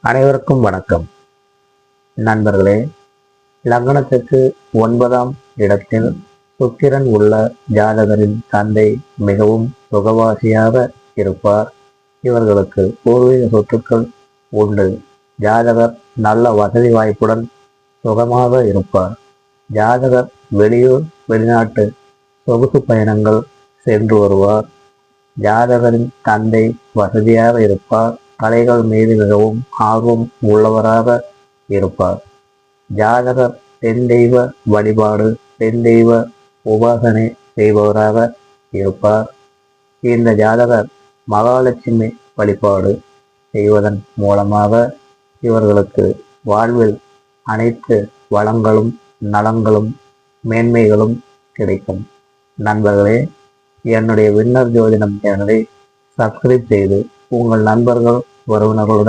அனைவருக்கும் வணக்கம். நண்பர்களே, லக்னத்துக்கு 9ஆம் இடத்தில் சுக்கிரன் உள்ள ஜாதகரின் தந்தை மிகவும் சுகவாசியாக இருப்பார். இவர்களுக்கு பூர்வீக சொத்துக்கள் உண்டு. ஜாதகர் நல்ல வசதி வாய்ப்புடன் சுகமாக இருப்பார். ஜாதகர் வெளியூர் வெளிநாட்டு சொகுசு பயணங்கள் சென்று வருவார். ஜாதகரின் தந்தை வசதியாக இருப்பார். கலைகள் மீது மிகவும் ஆர்வம் உள்ளவராக இருப்பார். ஜாதகர் பெண் தெய்வ வழிபாடு, பெண் தெய்வ உபாசனை செய்பவராக இருப்பார். இந்த ஜாதகர் மகாலட்சுமி வழிபாடு செய்வதன் மூலமாக இவர்களுக்கு வாழ்வில் அனைத்து வளங்களும் நலங்களும் மேன்மைகளும் கிடைக்கும். நண்பர்களே, என்னுடைய வின்னர் ஜோதிடம் சேனலை சப்ஸ்கிரைப் செய்து உங்கள் நண்பர்கள் உறவினர்களுடன்